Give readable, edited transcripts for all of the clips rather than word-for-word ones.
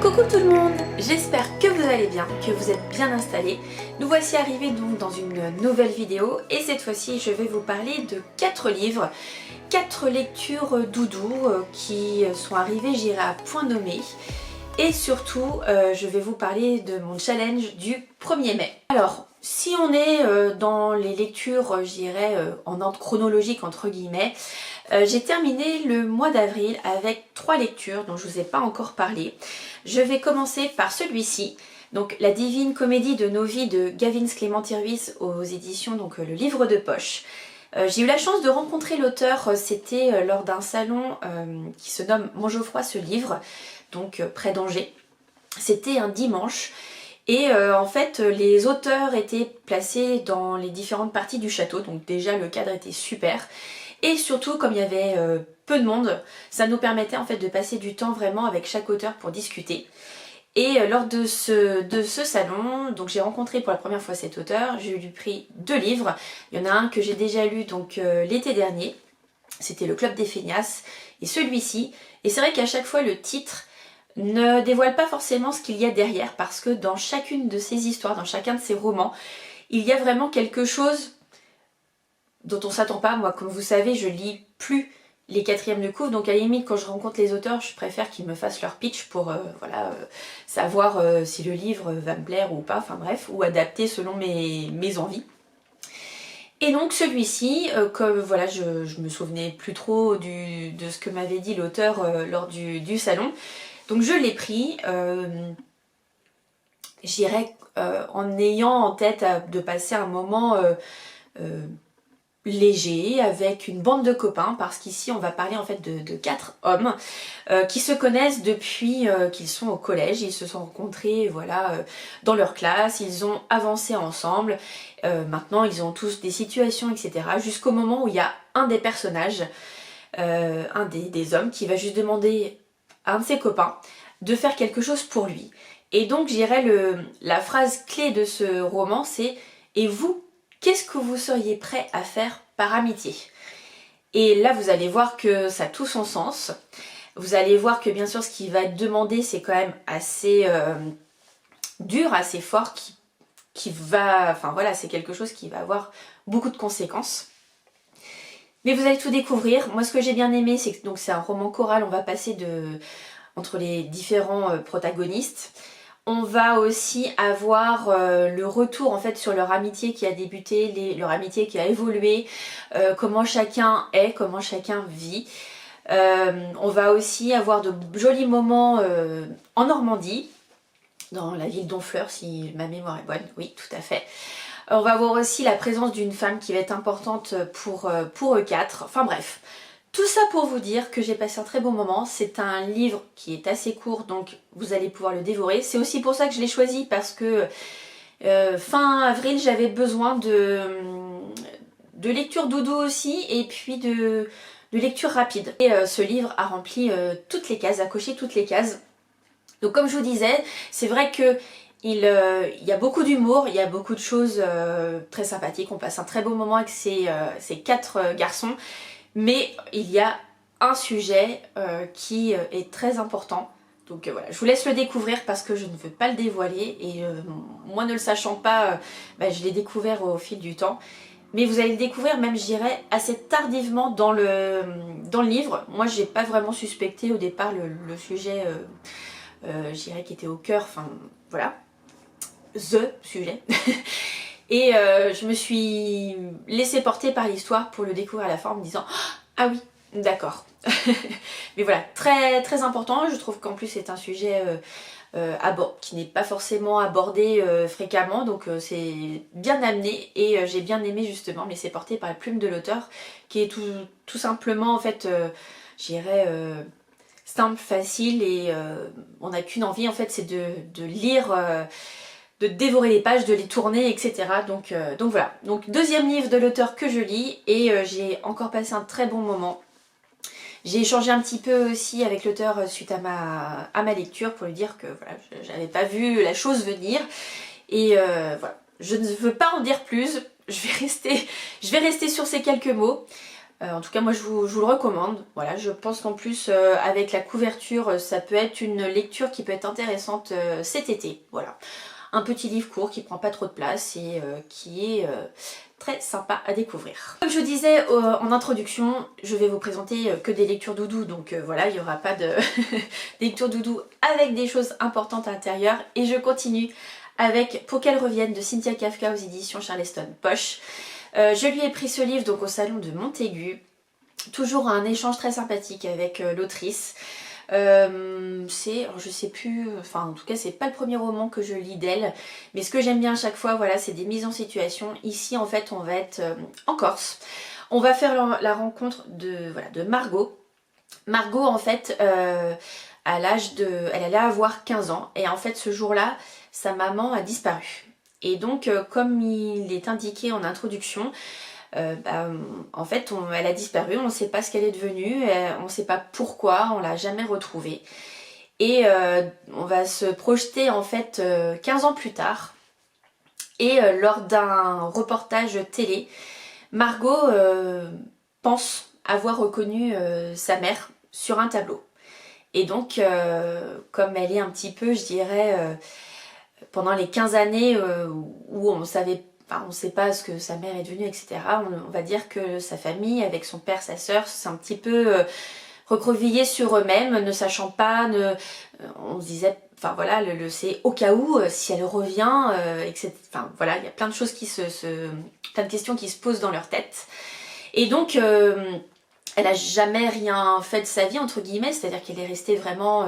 Coucou tout le monde, j'espère que vous allez bien, que vous êtes bien installés. Nous voici arrivés donc dans une nouvelle vidéo et cette fois-ci je vais vous parler de 4 livres, 4 lectures doudou qui sont arrivées, j'irai à point nommé. Et surtout, je vais vous parler de mon challenge du 1er mai. Alors, si on est dans les lectures, je dirais, en ordre chronologique entre guillemets, j'ai terminé le mois d'avril avec 3 lectures dont je ne vous ai pas encore parlé. Je vais commencer par celui-ci, donc La Divine Comédie de nos vies de Gavin Clément-Irvis aux éditions donc le livre de poche. J'ai eu la chance de rencontrer l'auteur, c'était lors d'un salon qui se nomme Montgeoffroy ce livre, donc près d'Angers. C'était un dimanche et en fait les auteurs étaient placés dans les différentes parties du château, donc déjà le cadre était super. Et surtout, comme il y avait peu de monde, ça nous permettait en fait de passer du temps vraiment avec chaque auteur pour discuter. Et lors de ce salon, donc j'ai rencontré pour la première fois cet auteur, j'ai lui pris 2 livres. Il y en a un que j'ai déjà lu donc l'été dernier, c'était Le Club des Feignasses, et celui-ci. Et c'est vrai qu'à chaque fois le titre ne dévoile pas forcément ce qu'il y a derrière, parce que dans chacune de ces histoires, dans chacun de ces romans, il y a vraiment quelque chose dont on s'attend pas. Moi, comme vous savez, je lis plus les 4e de couve, donc à la limite quand je rencontre les auteurs, je préfère qu'ils me fassent leur pitch pour savoir si le livre va me plaire ou pas, enfin bref, ou adapter selon mes envies. Et donc celui-ci, comme voilà, je me souvenais plus trop de ce que m'avait dit l'auteur lors du salon, donc je l'ai pris, j'irais en ayant en tête de passer un moment léger avec une bande de copains, parce qu'ici on va parler en fait de 4 hommes qui se connaissent depuis qu'ils sont au collège. Ils se sont rencontrés voilà, dans leur classe, ils ont avancé ensemble, maintenant ils ont tous des situations etc. jusqu'au moment où il y a un des personnages, un des hommes qui va juste demander à un de ses copains de faire quelque chose pour lui. Et donc je dirais la phrase clé de ce roman c'est « Et vous, qu'est-ce que vous seriez prêt à faire par amitié ?» Et là, vous allez voir que ça a tout son sens. Vous allez voir que bien sûr, ce qui va être demandé, c'est quand même assez dur, assez fort, qui va... Enfin voilà, c'est quelque chose qui va avoir beaucoup de conséquences. Mais vous allez tout découvrir. Moi, ce que j'ai bien aimé, c'est que c'est un roman choral. On va passer entre les différents protagonistes. On va aussi avoir le retour en fait sur leur amitié qui a débuté, leur amitié qui a évolué, comment chacun est, comment chacun vit. On va aussi avoir de jolis moments en Normandie, dans la ville d'Honfleur si ma mémoire est bonne, oui tout à fait. On va avoir aussi la présence d'une femme qui va être importante pour eux 4, enfin bref. Tout ça pour vous dire que j'ai passé un très bon moment. C'est un livre qui est assez court, donc vous allez pouvoir le dévorer. C'est aussi pour ça que je l'ai choisi, parce que fin avril, j'avais besoin de lecture doudou aussi, et puis de lecture rapide. Et ce livre a rempli toutes les cases, a coché toutes les cases. Donc comme je vous disais, c'est vrai que il y a beaucoup d'humour, il y a beaucoup de choses très sympathiques. On passe un très beau moment avec ces 4 garçons. Mais il y a un sujet qui est très important. Donc voilà, je vous laisse le découvrir parce que je ne veux pas le dévoiler. Et moi ne le sachant pas, je l'ai découvert au fil du temps. Mais vous allez le découvrir même, je dirais, assez tardivement dans le livre. Moi j'ai pas vraiment suspecté au départ le sujet, je dirais, qui était au cœur. Enfin voilà, the sujet. Et je me suis laissée porter par l'histoire pour le découvrir à la fin en me disant « Ah oui, d'accord ». Mais voilà, très très important. Je trouve qu'en plus c'est un sujet qui n'est pas forcément abordé fréquemment. Donc c'est bien amené et j'ai bien aimé justement me laisser porter par la plume de l'auteur qui est tout simplement en fait, je dirais, simple, facile et on n'a qu'une envie en fait, c'est de lire... de dévorer les pages, de les tourner, etc. Donc voilà. Donc 2e livre de l'auteur que je lis et j'ai encore passé un très bon moment. J'ai échangé un petit peu aussi avec l'auteur suite à ma lecture pour lui dire que voilà, j'avais pas vu la chose venir. Et voilà. Je ne veux pas en dire plus. Je vais rester sur ces quelques mots. En tout cas moi je vous le recommande. Voilà, je pense qu'en plus avec la couverture ça peut être une lecture qui peut être intéressante cet été. Voilà, un petit livre court qui prend pas trop de place et qui est très sympa à découvrir. Comme je vous disais en introduction, je vais vous présenter que des lectures doudou, donc voilà, il n'y aura pas de des lectures doudou avec des choses importantes à l'intérieur. Et je continue avec Pour qu'elle revienne de Cynthia Kafka aux éditions Charleston Poche. Je lui ai pris ce livre donc au salon de Montaigu, toujours un échange très sympathique avec l'autrice. Je sais plus, enfin en tout cas c'est pas le premier roman que je lis d'elle, mais ce que j'aime bien à chaque fois, voilà, c'est des mises en situation. Ici en fait on va être en Corse, on va faire la rencontre de Margot. Margot en fait à l'âge de, elle allait avoir 15 ans et en fait ce jour-là sa maman a disparu. Et donc comme il est indiqué en introduction, en fait elle a disparu, on ne sait pas ce qu'elle est devenue, on ne sait pas pourquoi, on l'a jamais retrouvée. Et on va se projeter en fait 15 ans plus tard. Et lors d'un reportage télé, Margot pense avoir reconnu sa mère sur un tableau. Et donc comme elle est un petit peu, je dirais, pendant les 15 années où on savait, enfin, on ne sait pas ce que sa mère est devenue, etc. On va dire que sa famille, avec son père, sa sœur, c'est un petit peu recroquevillés sur eux-mêmes, ne sachant pas, on se disait, enfin voilà, c'est au cas où, si elle revient, etc. Enfin voilà, il y a plein de choses plein de questions qui se posent dans leur tête. Et donc, elle a jamais rien fait de sa vie, entre guillemets, c'est-à-dire qu'elle est restée vraiment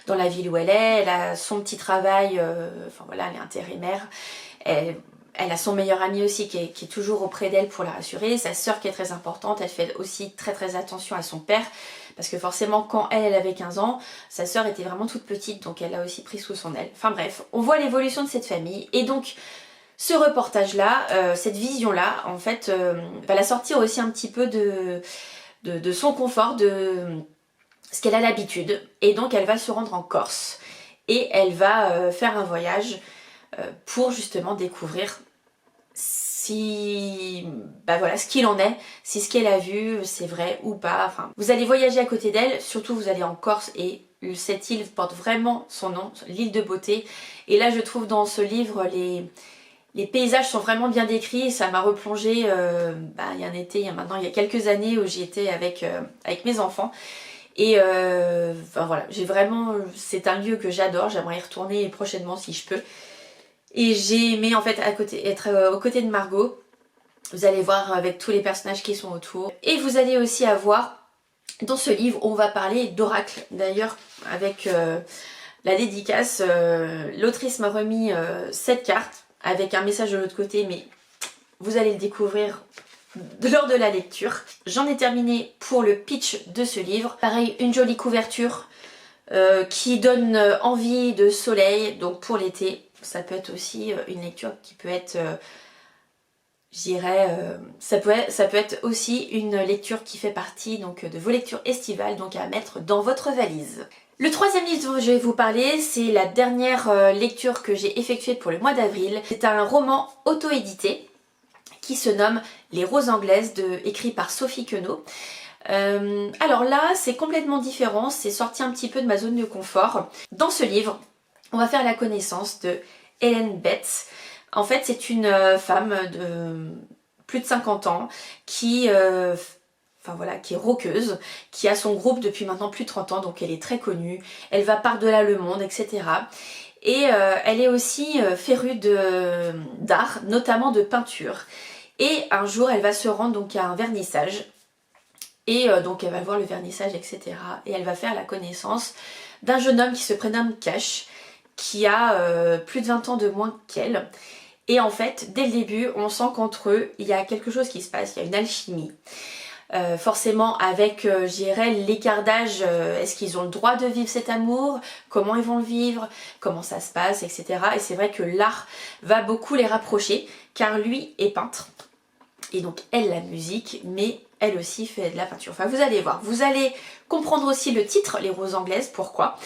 dans la ville où elle est, elle a son petit travail, enfin voilà, elle est intérimaire, elle a son meilleur ami aussi qui est toujours auprès d'elle pour la rassurer, sa sœur qui est très importante, elle fait aussi très attention à son père, parce que forcément quand elle avait 15 ans, sa sœur était vraiment toute petite, donc elle l'a aussi pris sous son aile. Enfin bref, on voit l'évolution de cette famille, et donc ce reportage-là, cette vision-là, en fait, va la sortir aussi un petit peu de son confort, de ce qu'elle a l'habitude, et donc elle va se rendre en Corse, et elle va faire un voyage pour justement découvrir si, voilà, ce qu'il en est, si ce qu'elle a vu c'est vrai ou pas. Enfin, vous allez voyager à côté d'elle, surtout vous allez en Corse et cette île porte vraiment son nom, l'île de beauté. Et là je trouve dans ce livre les paysages sont vraiment bien décrits et ça m'a replongé il y a un été, il y a quelques années où j'y étais avec mes enfants. Et enfin voilà, c'est un lieu que j'adore, j'aimerais y retourner prochainement si je peux. Et j'ai aimé en fait être aux côtés de Margot. Vous allez voir avec tous les personnages qui sont autour. Et vous allez aussi avoir, dans ce livre, on va parler d'oracle. D'ailleurs, avec la dédicace, l'autrice m'a remis 7 cartes avec un message de l'autre côté, mais vous allez le découvrir lors de la lecture. J'en ai terminé pour le pitch de ce livre. Pareil, une jolie couverture qui donne envie de soleil, donc pour l'été. Ça peut être aussi une lecture qui peut être, je dirais, ça peut être aussi une lecture qui fait partie donc, de vos lectures estivales, donc à mettre dans votre valise. Le troisième livre dont je vais vous parler, c'est la dernière lecture que j'ai effectuée pour le mois d'avril. C'est un roman auto-édité qui se nomme Les Roses Anglaises, écrit par Sophie Queneau. Alors là, c'est complètement différent, c'est sorti un petit peu de ma zone de confort. Dans ce livre, on va faire la connaissance de Hélène Betts. En fait, c'est une femme de plus de 50 ans qui, qui est rockeuse, qui a son groupe depuis maintenant plus de 30 ans, donc elle est très connue. Elle va par-delà le monde, etc. Et elle est aussi férue d'art, notamment de peinture. Et un jour, elle va se rendre donc à un vernissage. Et donc elle va voir le vernissage, etc. Et elle va faire la connaissance d'un jeune homme qui se prénomme Cash, qui a plus de 20 ans de moins qu'elle. Et en fait, dès le début, on sent qu'entre eux, il y a quelque chose qui se passe, il y a une alchimie. Forcément avec, je dirais, l'écart d'âge, est-ce qu'ils ont le droit de vivre cet amour? Comment ils vont le vivre? Comment ça se passe, etc. Et c'est vrai que l'art va beaucoup les rapprocher, car lui est peintre. Et donc elle la musique, mais elle aussi fait de la peinture. Enfin vous allez voir, vous allez comprendre aussi le titre, Les Roses Anglaises, pourquoi.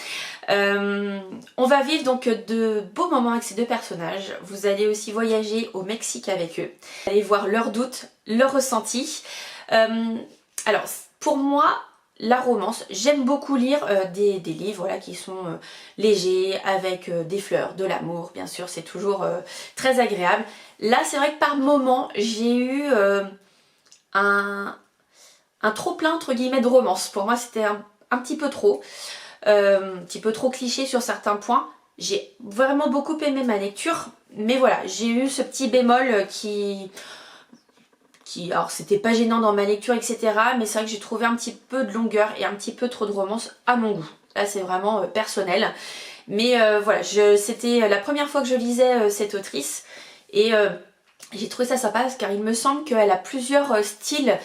On va vivre donc de beaux moments avec ces deux personnages. Vous allez aussi voyager au Mexique avec eux. Vous allez voir leurs doutes, leurs ressentis. Alors pour moi, la romance, j'aime beaucoup lire des livres voilà, qui sont légers, avec des fleurs, de l'amour, bien sûr, c'est toujours très agréable. Là, c'est vrai que par moment, j'ai eu un trop plein entre guillemets de romance. Pour moi, c'était un petit peu trop, cliché sur certains points. J'ai vraiment beaucoup aimé ma lecture, mais voilà, j'ai eu ce petit bémol alors c'était pas gênant dans ma lecture, etc. Mais c'est vrai que j'ai trouvé un petit peu de longueur et un petit peu trop de romance à mon goût. Là, c'est vraiment personnel. Mais voilà, c'était la première fois que je lisais cette autrice et j'ai trouvé ça sympa car il me semble qu'elle a plusieurs styles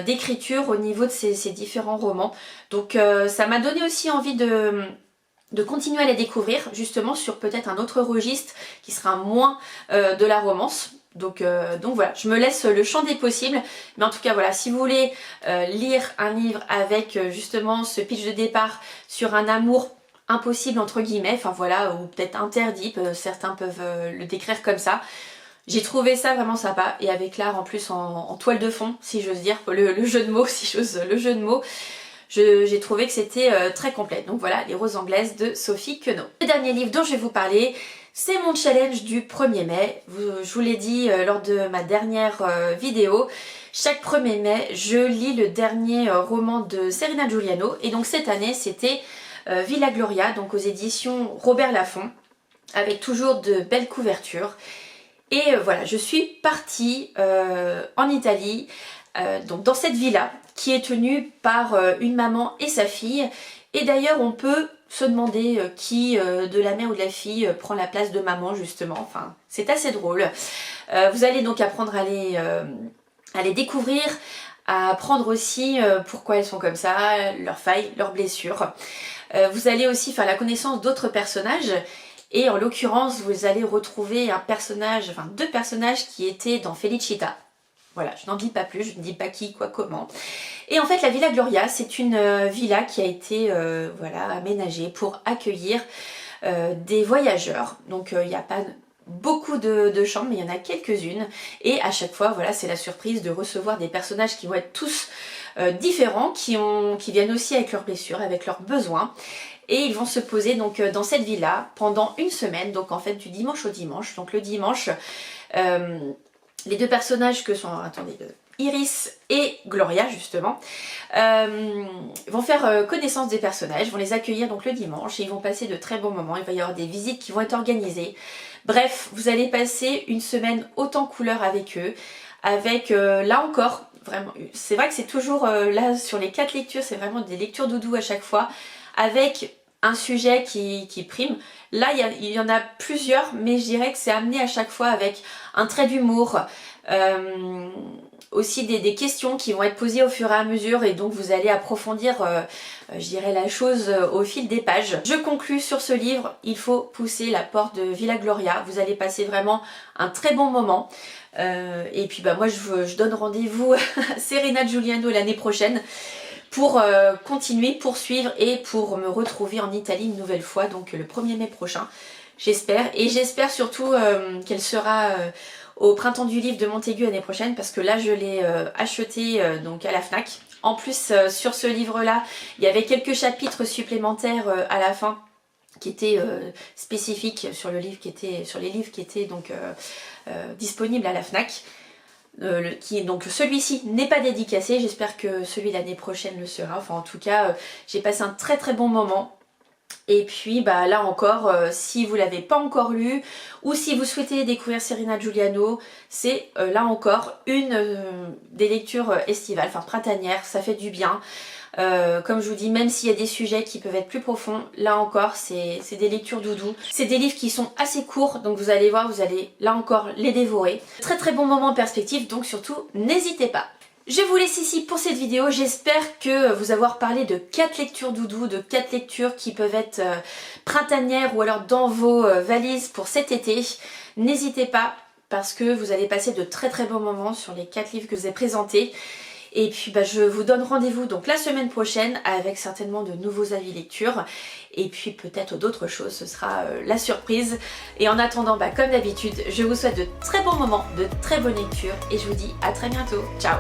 d'écriture au niveau de ses différents romans. Donc ça m'a donné aussi envie de continuer à les découvrir justement sur peut-être un autre registre qui sera moins de la romance. Donc voilà, je me laisse le champ des possibles. Mais en tout cas voilà, si vous voulez lire un livre avec justement ce pitch de départ sur un amour impossible entre guillemets, enfin voilà, ou peut-être interdit, certains peuvent le décrire comme ça. J'ai trouvé ça vraiment sympa et avec l'art en plus en toile de fond, si j'ose dire, le jeu de mots, si j'ose le jeu de mots. J'ai trouvé que c'était très complet. Donc voilà, Les Roses Anglaises de Sophie Queneau. Le dernier livre dont je vais vous parler, c'est mon challenge du 1er mai. Je vous l'ai dit lors de ma dernière vidéo. Chaque 1er mai, je lis le dernier roman de Serena Giuliano. Et donc cette année, c'était Villa Gloria, donc aux éditions Robert Laffont, avec toujours de belles couvertures. Et voilà, je suis partie en Italie, donc dans cette villa qui est tenue par une maman et sa fille. Et d'ailleurs, on peut se demander qui de la mère ou de la fille prend la place de maman justement. Enfin, c'est assez drôle. Vous allez donc apprendre à les découvrir, à apprendre aussi pourquoi elles sont comme ça, leurs failles, leurs blessures. Vous allez aussi faire la connaissance d'autres personnages. Et en l'occurrence, vous allez retrouver un personnage, enfin 2 personnages qui étaient dans Felicita. Voilà, je n'en dis pas plus, je ne dis pas qui, quoi, comment. Et en fait, la Villa Gloria, c'est une villa qui a été voilà, aménagée pour accueillir des voyageurs. Donc, il n'y a pas beaucoup de chambres, mais il y en a quelques-unes. Et à chaque fois, voilà, c'est la surprise de recevoir des personnages qui vont être tous différents, qui viennent aussi avec leurs blessures, avec leurs besoins. Et ils vont se poser donc dans cette villa pendant une semaine, donc en fait du dimanche au dimanche. Donc le dimanche, les 2 personnages que sont, attendez, Iris et Gloria justement, vont faire connaissance des personnages, vont les accueillir donc le dimanche et ils vont passer de très bons moments. Il va y avoir des visites qui vont être organisées. Bref, vous allez passer une semaine haute en couleurs avec eux, avec là encore, vraiment, c'est vrai que c'est toujours là sur les 4 lectures, c'est vraiment des lectures doudou à chaque fois, avec un sujet qui prime. Là, il y en a plusieurs, mais je dirais que c'est amené à chaque fois avec un trait d'humour, aussi des questions qui vont être posées au fur et à mesure et donc vous allez approfondir, je dirais, la chose au fil des pages. Je conclus sur ce livre, il faut pousser la porte de Villa Gloria, vous allez passer vraiment un très bon moment. Et puis bah moi je donne rendez-vous à Serena Giuliano l'année prochaine pour continuer, poursuivre et pour me retrouver en Italie une nouvelle fois, donc le 1er mai prochain, j'espère. Et j'espère surtout qu'elle sera au printemps du livre de Montaigu l'année prochaine, parce que là je l'ai acheté donc à la Fnac. En plus sur ce livre-là, il y avait quelques chapitres supplémentaires à la fin qui étaient spécifiques sur les livres qui étaient donc disponibles à la Fnac. Donc celui-ci n'est pas dédicacé, j'espère que celui l'année prochaine le sera. Enfin en tout cas, j'ai passé un très très bon moment. Et puis bah là encore, si vous l'avez pas encore lu ou si vous souhaitez découvrir Serena Giuliano, c'est là encore une des lectures estivales, enfin printanières, ça fait du bien. Comme je vous dis, même s'il y a des sujets qui peuvent être plus profonds, là encore c'est des lectures doudou. C'est des livres qui sont assez courts, donc vous allez voir, vous allez là encore les dévorer. Très très bon moment en perspective, donc surtout n'hésitez pas. Je vous laisse ici pour cette vidéo, j'espère que vous avoir parlé de 4 lectures doudou, de 4 lectures qui peuvent être printanières ou alors dans vos valises pour cet été. N'hésitez pas parce que vous allez passer de très très bons moments sur les 4 livres que je vous ai présentés. Et puis bah, je vous donne rendez-vous donc la semaine prochaine avec certainement de nouveaux avis lecture. Et puis peut-être d'autres choses, ce sera la surprise. Et en attendant, bah, comme d'habitude, je vous souhaite de très bons moments, de très bonnes lectures. Et je vous dis à très bientôt. Ciao!